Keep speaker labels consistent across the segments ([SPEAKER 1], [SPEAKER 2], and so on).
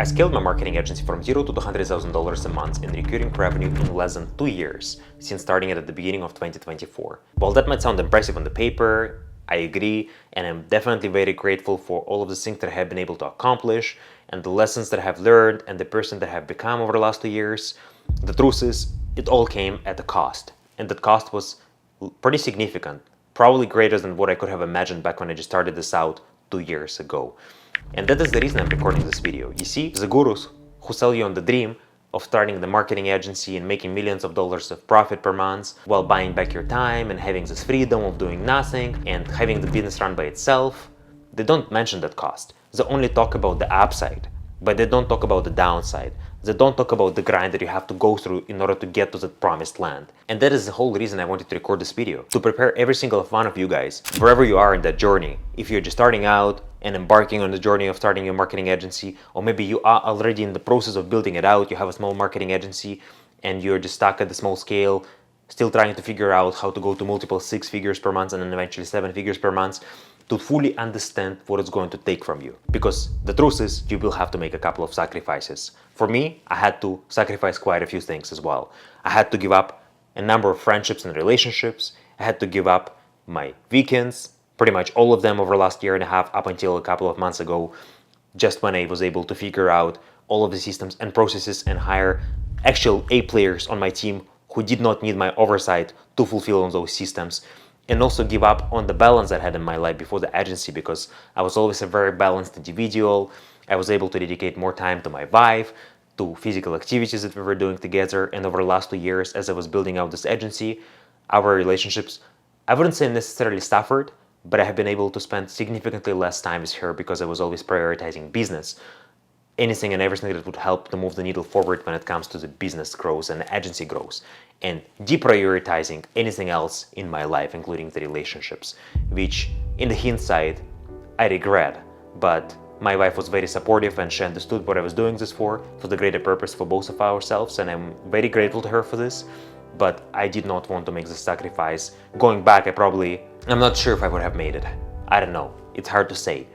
[SPEAKER 1] I scaled my marketing agency from $0 to $200,000 a month in recurring revenue in less than 2 years, since starting it at the beginning of 2024. While that might sound impressive on the paper, I agree, and I'm definitely very grateful for all of the things that I have been able to accomplish, and the lessons that I have learned, and the person that I have become over the last 2 years. The truth is, it all came at a cost, and that cost was pretty significant, probably greater than what I could have imagined back when I just started this out 2 years ago. And that is the reason I'm recording this video. You see, the gurus who sell you on the dream of starting the marketing agency and making millions of dollars of profit per month while buying back your time and having this freedom of doing nothing and having the business run by itself, they don't mention that cost. They only talk about the upside, but they don't talk about the downside. They don't talk about the grind that you have to go through in order to get to that promised land. And that is the whole reason I wanted to record this video, to prepare every single one of you guys, wherever you are in that journey. If you're just starting out and embarking on the journey of starting your marketing agency, or maybe you are already in the process of building it out, you have a small marketing agency and you're just stuck at the small scale, still trying to figure out how to go to multiple 6 figures per month and then eventually 7 figures per month, to fully understand what it's going to take from you. Because the truth is, you will have to make a couple of sacrifices. For me, I had to sacrifice quite a few things as well. I had to give up a number of friendships and relationships. I had to give up my weekends, pretty much all of them over the last year and a half up until a couple of months ago, just when I was able to figure out all of the systems and processes and hire actual A players on my team who did not need my oversight to fulfill on those systems. And also give up on the balance I had in my life before the agency, because I was always a very balanced individual. I was able to dedicate more time to my wife, to physical activities that we were doing together. And over the last 2 years, as I was building out this agency, our relationships, I wouldn't say necessarily suffered, but I have been able to spend significantly less time with her because I was always prioritizing business. Anything and everything that would help to move the needle forward when it comes to the business growth and the agency growth, and deprioritizing anything else in my life, including the relationships, which in the hindsight I regret. But my wife was very supportive and she understood what I was doing this for the greater purpose for both of ourselves, and I'm very grateful to her for this. But I did not want to make the sacrifice. Going back, I'm not sure if I would have made it. I don't know, it's hard to say,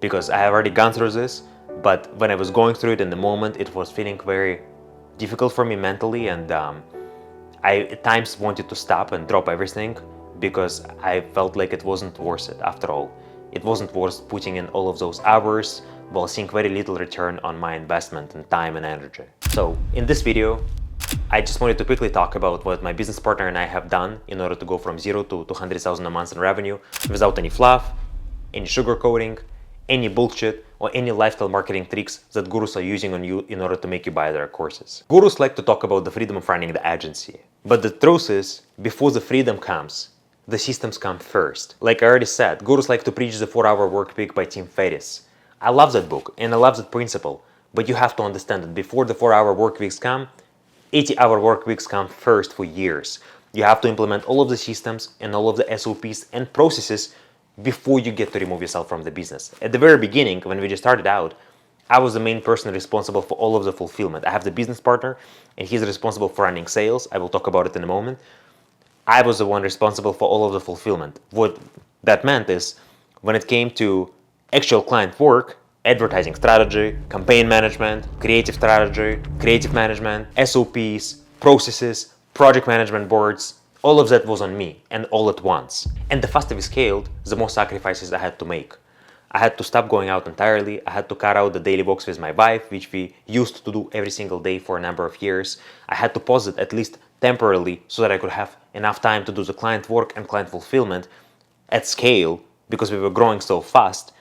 [SPEAKER 1] because I have already gone through this. But when I was going through it in the moment, it was feeling very difficult for me mentally, and I at times wanted to stop and drop everything because I felt like it wasn't worth it after all. It wasn't worth putting in all of those hours while seeing very little return on my investment in time and energy. So in this video, I just wanted to quickly talk about what my business partner and I have done in order to go from 0 to 200,000 a month in revenue without any fluff, any sugarcoating, any bullshit, or any lifestyle marketing tricks that gurus are using on you in order to make you buy their courses. Gurus like to talk about the freedom of running the agency. But the truth is, before the freedom comes, the systems come first. Like I already said, gurus like to preach the 4-hour work week by Tim Ferriss. I love that book and I love that principle, but you have to understand that before the 4-hour work weeks come, 80-hour work weeks come first for years. You have to implement all of the systems and all of the SOPs and processes before you get to remove yourself from the business. At the very beginning, when we just started out, I was the main person responsible for all of the fulfillment. I have the business partner and he's responsible for running sales. I will talk about it in a moment. I was the one responsible for all of the fulfillment. What that meant is, when it came to actual client work, advertising strategy, campaign management, creative strategy, creative management, SOPs, processes, project management boards, all of that was on me, and all at once. And the faster we scaled, the more sacrifices I had to make. I had to stop going out entirely. I had to cut out the daily walks with my wife, which we used to do every single day for a number of years. I had to pause it at least temporarily so that I could have enough time to do the client work and client fulfillment at scale, because we were growing so fast,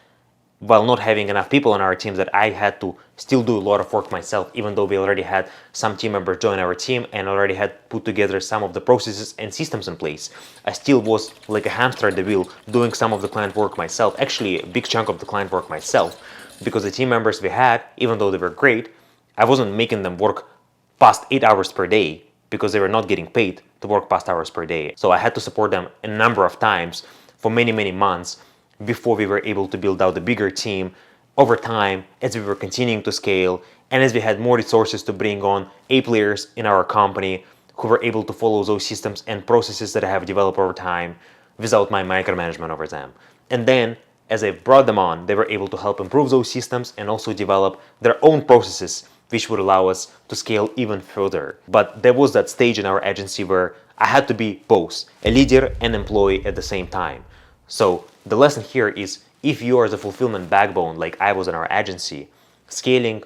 [SPEAKER 1] while not having enough people on our team, that I had to still do a lot of work myself, even though we already had some team members join our team and already had put together some of the processes and systems in place. I still was like a hamster at the wheel doing some of the client work myself, actually a big chunk of the client work myself, because the team members we had, even though they were great, I wasn't making them work past 8 hours per day because they were not getting paid to work past hours per day. So I had to support them a number of times for many, many months before we were able to build out a bigger team over time, as we were continuing to scale and as we had more resources to bring on A players in our company who were able to follow those systems and processes that I have developed over time without my micromanagement over them. And then as I brought them on, they were able to help improve those systems and also develop their own processes, which would allow us to scale even further. But there was that stage in our agency where I had to be both a leader and employee at the same time. So the lesson here is, if you are the fulfillment backbone like I was in our agency, scaling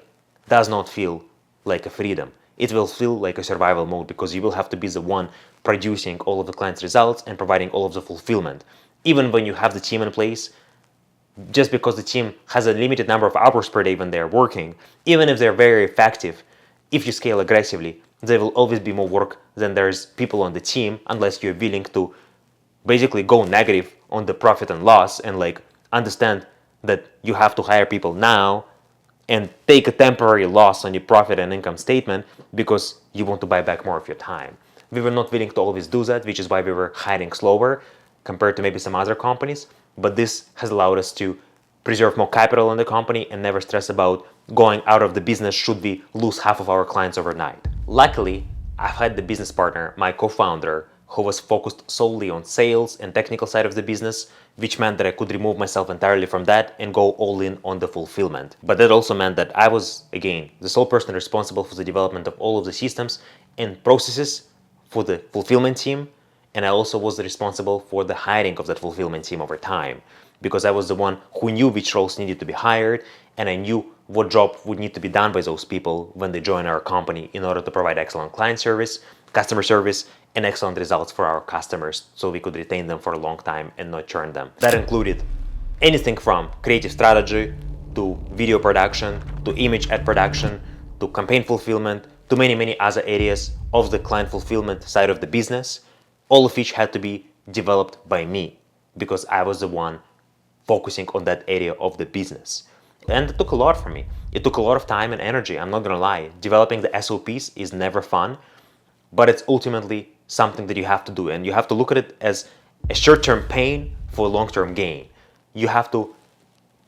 [SPEAKER 1] does not feel like a freedom. It will feel like a survival mode, because you will have to be the one producing all of the client's results and providing all of the fulfillment. Even when you have the team in place, just because the team has a limited number of hours per day when they're working, even if they're very effective, if you scale aggressively, there will always be more work than there's people on the team, unless you're willing to basically go negative on the profit and loss and like understand that you have to hire people now and take a temporary loss on your profit and income statement because you want to buy back more of your time. We were not willing to always do that, which is why we were hiring slower compared to maybe some other companies. But this has allowed us to preserve more capital in the company and never stress about going out of the business should we lose half of our clients overnight. Luckily, I've had the business partner, my co-founder, who was focused solely on sales and technical side of the business, which meant that I could remove myself entirely from that and go all in on the fulfillment. But that also meant that I was, again, the sole person responsible for the development of all of the systems and processes for the fulfillment team, and I also was responsible for the hiring of that fulfillment team over time, because I was the one who knew which roles needed to be hired, and I knew what job would need to be done by those people when they join our company in order to provide excellent client service, customer service, and excellent results for our customers, so we could retain them for a long time and not churn them. That included anything from creative strategy to video production to image ad production to campaign fulfillment to many other areas of the client fulfillment side of the business, all of which had to be developed by me because I was the one focusing on that area of the business. And it took a lot from me. It took a lot of time and energy, I'm not gonna lie. Developing the SOPs is never fun, but it's ultimately something that you have to do, and you have to look at it as a short-term pain for a long-term gain. You have to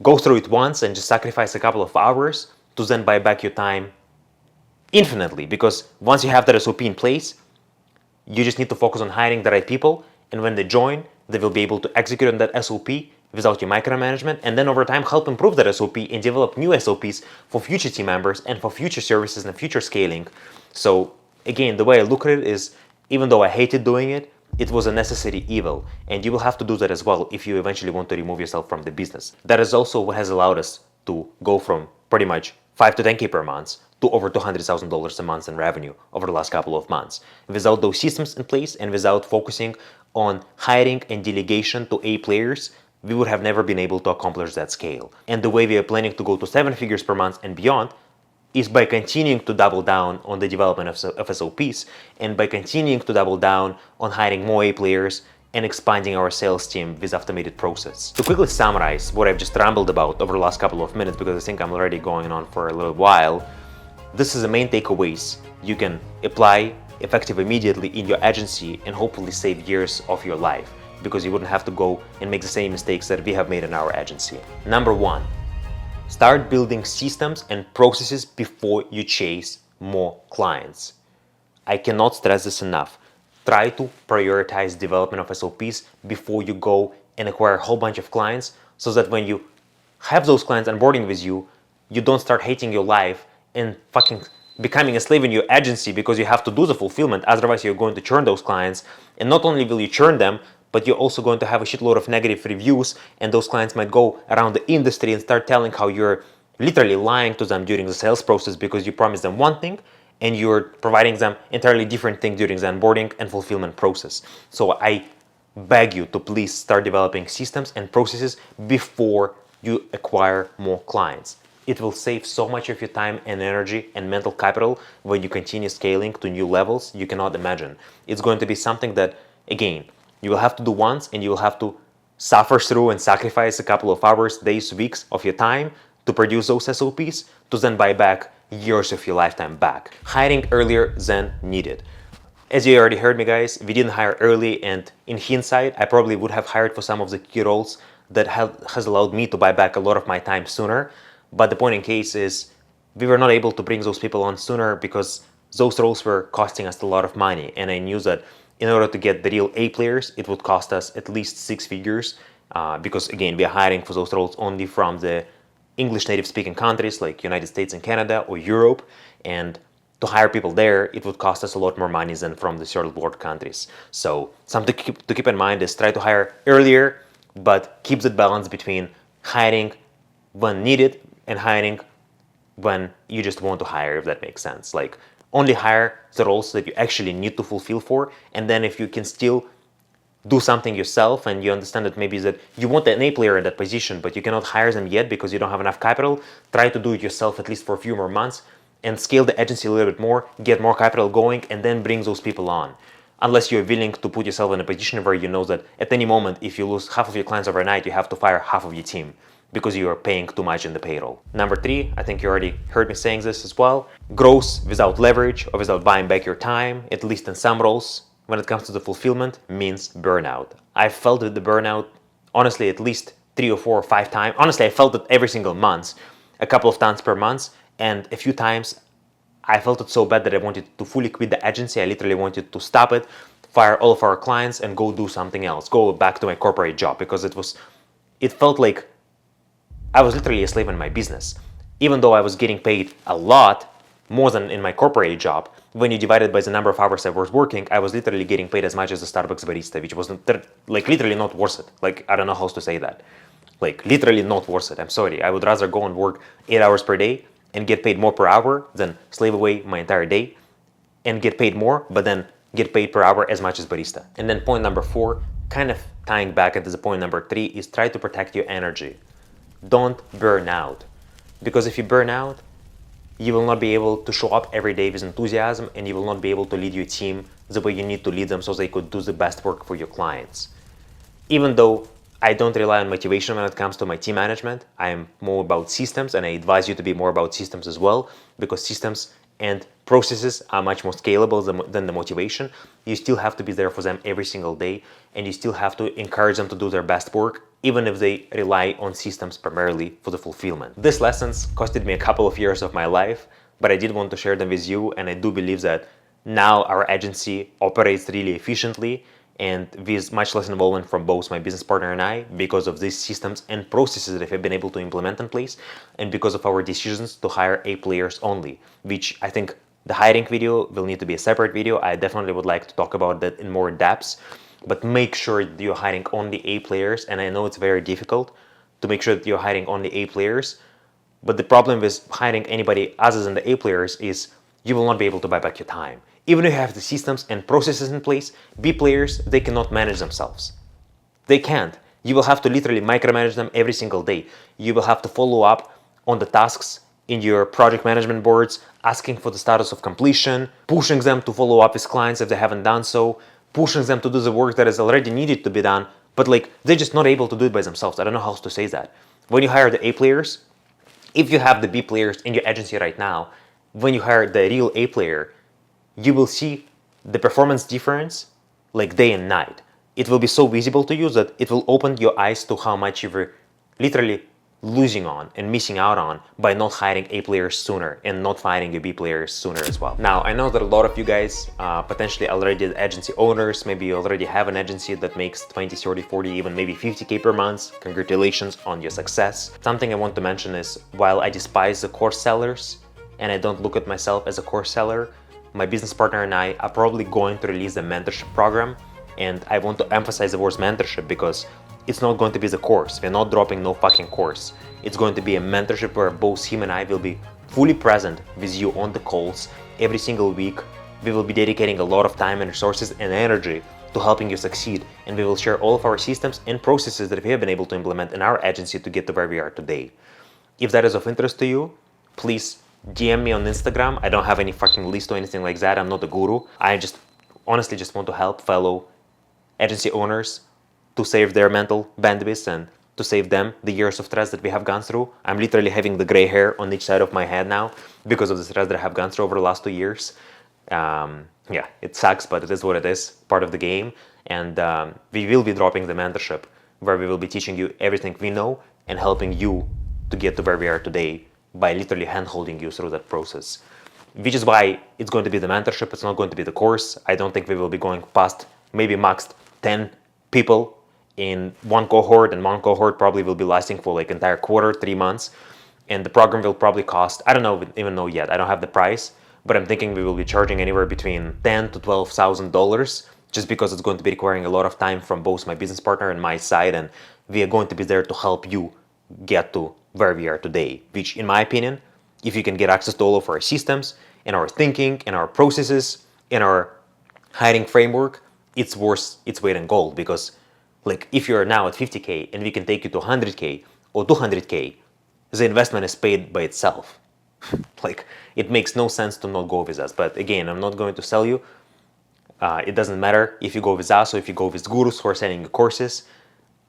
[SPEAKER 1] go through it once and just sacrifice a couple of hours to then buy back your time infinitely, because once you have that SOP in place, you just need to focus on hiring the right people, and when they join, they will be able to execute on that SOP without your micromanagement, and then over time help improve that SOP and develop new SOPs for future team members and for future services and future scaling. So again, the way I look at it is, even though I hated doing it, it was a necessary evil, and you will have to do that as well if you eventually want to remove yourself from the business. That is also what has allowed us to go from pretty much 5 to 10K per month to over $200,000 a month in revenue over the last couple of months. Without those systems in place and without focusing on hiring and delegation to A players, we would have never been able to accomplish that scale. And the way we are planning to go to 7 figures per month and beyond is by continuing to double down on the development of SOPs, and by continuing to double down on hiring more A players and expanding our sales team with automated process. To quickly summarize what I've just rambled about over the last couple of minutes, because I think I'm already going on for a little while, this is the main takeaways you can apply effective immediately in your agency and hopefully save years of your life, because you wouldn't have to go and make the same mistakes that we have made in our agency. Number one, start building systems and processes before you chase more clients. I cannot stress this enough. Try to prioritize development of SOPs before you go and acquire a whole bunch of clients, so that when you have those clients onboarding with you, you don't start hating your life and fucking becoming a slave in your agency because you have to do the fulfillment. Otherwise, you're going to churn those clients, and not only will you churn them, but you're also going to have a shitload of negative reviews, and those clients might go around the industry and start telling how you're literally lying to them during the sales process because you promised them one thing and you're providing them entirely different thing during the onboarding and fulfillment process. So I beg you to please start developing systems and processes before you acquire more clients. It will save so much of your time and energy and mental capital when you continue scaling to new levels you cannot imagine. It's going to be something that, again, you will have to do once, and you will have to suffer through and sacrifice a couple of hours, days, weeks of your time to produce those SOPs, to then buy back years of your lifetime back. Hiring earlier than needed. As you already heard me, guys, we didn't hire early, and in hindsight, I probably would have hired for some of the key roles that has allowed me to buy back a lot of my time sooner. But the point in case is, we were not able to bring those people on sooner because those roles were costing us a lot of money, and I knew that in order to get the real A players, it would cost us at least 6 figures because again, we are hiring for those roles only from the English native speaking countries like United States and Canada or Europe, and to hire people there, it would cost us a lot more money than from the third world countries. So something to keep in mind is try to hire earlier, but keep the balance between hiring when needed and hiring when you just want to hire, if that makes sense. Like only hire the roles that you actually need to fulfill for, and then if you can still do something yourself and you understand that maybe that you want an A player in that position, but you cannot hire them yet because you don't have enough capital, try to do it yourself at least for a few more months and scale the agency a little bit more, get more capital going, and then bring those people on. Unless you're willing to put yourself in a position where you know that at any moment, if you lose half of your clients overnight, you have to fire half of your team because you are paying too much in the payroll. Number 3, I think you already heard me saying this as well, growth without leverage or without buying back your time, at least in some roles, when it comes to the fulfillment, means burnout. I've felt the burnout, honestly, at least 3 or 4 or 5 times. Honestly, I felt it every single month, a couple of times per month, and a few times I felt it so bad that I wanted to fully quit the agency. I literally wanted to stop it, fire all of our clients, and go do something else, go back to my corporate job, because it felt like I was literally a slave in my business. Even though I was getting paid a lot, more than in my corporate job, when you divide it by the number of hours I was working, I was literally getting paid as much as a Starbucks barista, which was like literally not worth it. Like, I don't know how to say that. Like, literally not worth it. I'm sorry. I would rather go and work 8 hours per day and get paid more per hour than slave away my entire day and get paid more, but then get paid per hour as much as barista. And then point number 4, kind of tying back into the point number 3, is try to protect your energy. Don't burn out. Because if you burn out, you will not be able to show up every day with enthusiasm, and you will not be able to lead your team the way you need to lead them so they could do the best work for your clients. Even though I don't rely on motivation when it comes to my team management, I am more about systems, and I advise you to be more about systems as well, because systems and processes are much more scalable than the motivation. You still have to be there for them every single day, and you still have to encourage them to do their best work, even if they rely on systems primarily for the fulfillment. These lessons costed me a couple of years of my life, but I did want to share them with you, and I do believe that now our agency operates really efficiently and with much less involvement from both my business partner and I, because of these systems and processes that I've been able to implement in place, and because of our decisions to hire A players only, which I think the hiring video will need to be a separate video. I definitely would like to talk about that in more depth, but make sure that you're hiring only A players, and I know it's very difficult to make sure that you're hiring only A players, but the problem with hiring anybody other than the A players is you will not be able to buy back your time. Even if you have the systems and processes in place, B players, they cannot manage themselves. They can't. You will have to literally micromanage them every single day. You will have to follow up on the tasks in your project management boards, asking for the status of completion, pushing them to follow up with clients if they haven't done so, pushing them to do the work that is already needed to be done, but like they're just not able to do it by themselves. I don't know how to say that. When you hire the A players, if you have the B players in your agency right now, when you hire the real A player, you will see the performance difference like day and night. It will be so visible to you that it will open your eyes to how much you were literally losing on and missing out on by not hiring A players sooner and not firing your B players sooner as well. Now, I know that a lot of you guys potentially already agency owners, maybe you already have an agency that makes 20, 30, 40, even maybe 50K per month. Congratulations on your success. Something I want to mention is, while I despise the course sellers and I don't look at myself as a course seller, my business partner and I are probably going to release a mentorship program, and I want to emphasize the word mentorship because it's not going to be the course. We're not dropping no fucking course. It's going to be a mentorship where both him and I will be fully present with you on the calls every single week. We will be dedicating a lot of time and resources and energy to helping you succeed, and we will share all of our systems and processes that we have been able to implement in our agency to get to where we are today. If that is of interest to you, please DM me on Instagram. I don't have any fucking list or anything like that. I'm not a guru. I just honestly just want to help fellow agency owners to save their mental bandwidth and to save them the years of stress that we have gone through. I'm literally having the gray hair on each side of my head now because of the stress that I have gone through over the last 2 years. Yeah, it sucks, but it is what it is, part of the game. And we will be dropping the mentorship where we will be teaching you everything we know and helping you to get to where we are today by literally hand-holding you through that process. Which is why it's going to be the mentorship, it's not going to be the course. I don't think we will be going past maybe max 10 people in one cohort, and one cohort probably will be lasting for like entire quarter, 3 months. And the program will probably cost, I don't know, even know yet, I don't have the price, but I'm thinking we will be charging anywhere between $10,000 to $12,000, just because it's going to be requiring a lot of time from both my business partner and my side, and we are going to be there to help you get to where we are today, which in my opinion, if you can get access to all of our systems and our thinking and our processes and our hiring framework, it's worth its weight in gold. Because like if you're now at 50K and we can take you to 100K or 200K, the investment is paid by itself. Like, it makes no sense to not go with us. But again, I'm not going to sell you. It doesn't matter if you go with us or if you go with gurus who are selling you courses.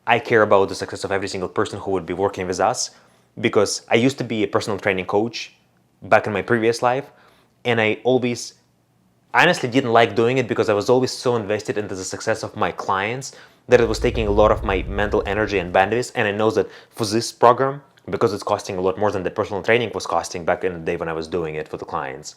[SPEAKER 1] I care about the success of every single person who would be working with us, because I used to be a personal training coach back in my previous life, and I always honestly didn't like doing it because I was always so invested into the success of my clients that it was taking a lot of my mental energy and bandwidth. And I know that for this program, because it's costing a lot more than the personal training was costing back in the day when I was doing it for the clients,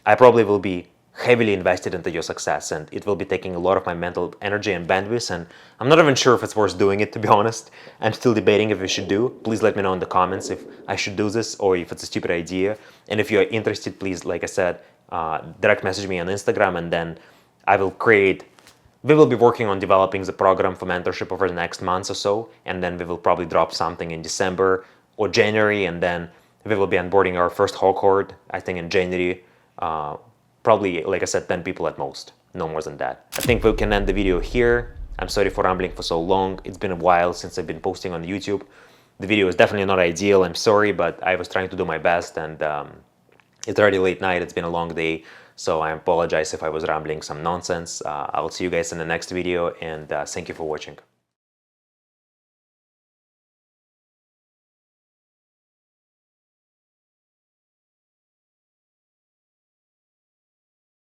[SPEAKER 1] I probably will be heavily invested into your success, and it will be taking a lot of my mental energy and bandwidth, and I'm not even sure if it's worth doing it, to be honest. I'm still debating if we should do. Please let me know in the comments if I should do this or if it's a stupid idea. And if you're interested, please, like I said, direct message me on Instagram, and then we will be working on developing the program for mentorship over the next month or so, and then we will probably drop something in December or January, and then we will be onboarding our first cohort, I think in January. Probably, like I said, 10 people at most, no more than that. I think we can end the video here. I'm sorry for rambling for so long. It's been a while since I've been posting on YouTube. The video is definitely not ideal, I'm sorry, but I was trying to do my best, and it's already late night, it's been a long day, so I apologize if I was rambling some nonsense. I'll see you guys in the next video, and thank you for watching.